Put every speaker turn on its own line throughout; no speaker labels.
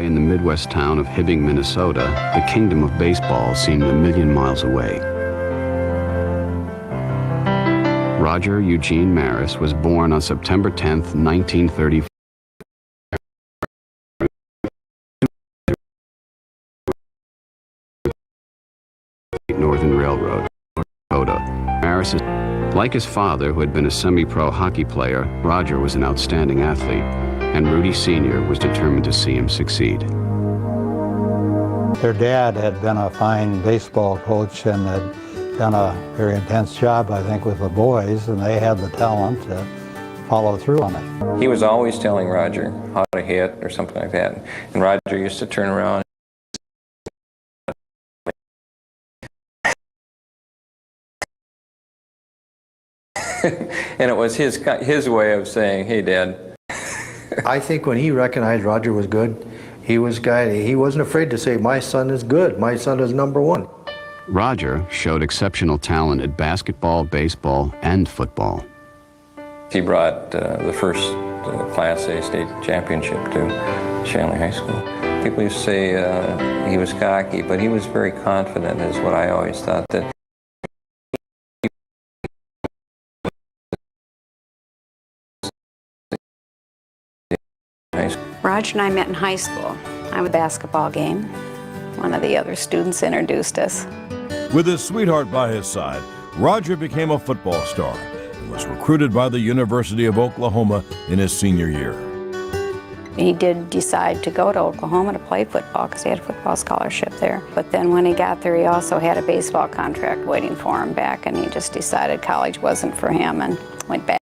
boy in the Midwest town of Hibbing, Minnesota, the kingdom of baseball seemed a million miles away. Roger Eugene Maris was born on September 10th, 1934. Northern Railroad, Dakota. Maris, like his father, who had been a semi-pro hockey player, Roger was an outstanding athlete, and Rudy Sr. was determined to see him succeed.
Their dad had been a fine baseball coach and had done a very intense job, I think, with the boys, and they had the talent to follow through on it.
He was always telling Roger how to hit or something like that, and Roger used to turn around and it was his way of saying, "Hey, Dad."
I think when he recognized Roger was good, he wasn't afraid to say, "My son is good. My son is #1."
Roger showed exceptional talent at basketball, baseball, and football.
He brought the first Class A state championship to Shanley High School. People used to say he was cocky, but he was very confident, is what I always thought. That
Roger and I met in high school. I was at a basketball game. One of the other students introduced us.
With his sweetheart by his side, Roger became a football star and was recruited by the University of Oklahoma in his senior year.
He did decide to go to Oklahoma to play football because he had a football scholarship there. But then when he got there, he also had a baseball contract waiting for him back, and he just decided college wasn't for him and went back.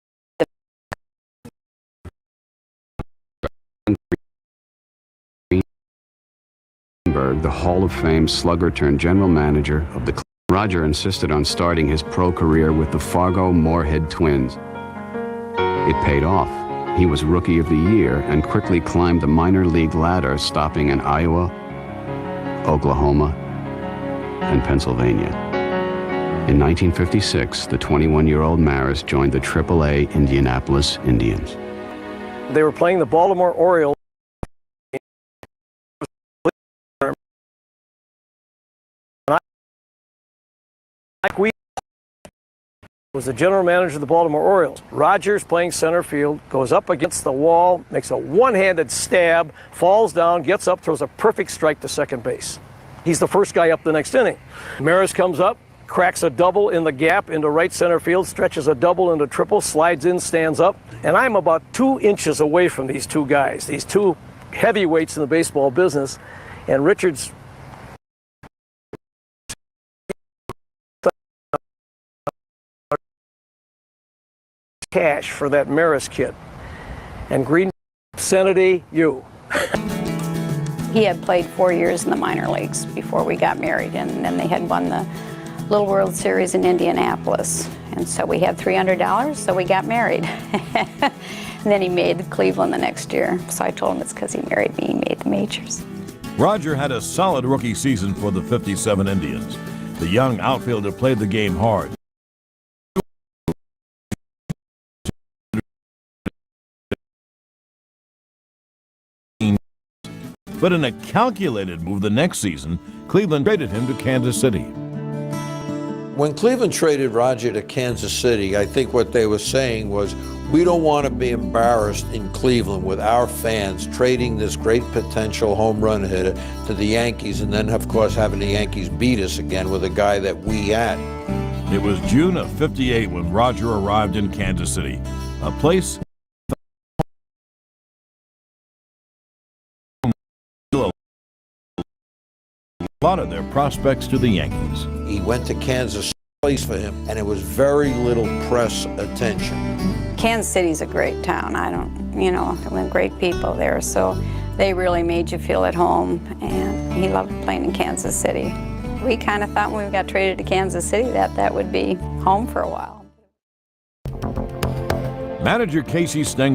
The Hall of Fame slugger turned general manager of the club. Roger insisted on starting his pro career with the Fargo-Moorhead Twins. It paid off. He was Rookie of the Year and quickly climbed the minor league ladder, stopping in Iowa, Oklahoma, and Pennsylvania. In 1956, the 21-year-old Maris joined the AAA Indianapolis Indians.
They were playing the Baltimore Orioles. Was the general manager of the Baltimore Orioles. Rogers, playing center field, goes up against the wall, makes a one-handed stab, falls down, gets up, throws a perfect strike to second base. He's the first guy up the next inning. Maris comes up, cracks a double in the gap into right center field, stretches a double into triple, slides in, stands up, and I'm about 2 inches away from these two guys, these two heavyweights in the baseball business, and Richards cash for that Maris kid. And Green, Senedy, you.
He had played 4 years in the minor leagues before we got married, and then they had won the Little World Series in Indianapolis. And so we had $300, so we got married. And then he made Cleveland the next year. So I told him it's because he married me, he made the majors.
Roger had a solid rookie season for the 57 Indians. The young outfielder played the game hard. But in a calculated move the next season, Cleveland traded him to Kansas City.
When Cleveland traded Roger to Kansas City, I think what they were saying was, we don't want to be embarrassed in Cleveland with our fans trading this great potential home run hitter to the Yankees, and then, of course, having the Yankees beat us again with a guy that we had.
It was June of '58 when Roger arrived in Kansas City, a place a lot of their prospects to the Yankees.
He went to Kansas, place for him, and it was very little press attention.
Kansas City's a great town. There great people there, so they really made you feel at home, and he loved playing in Kansas City. We kind of thought when we got traded to Kansas City that would be home for a while.
Manager Casey Stengel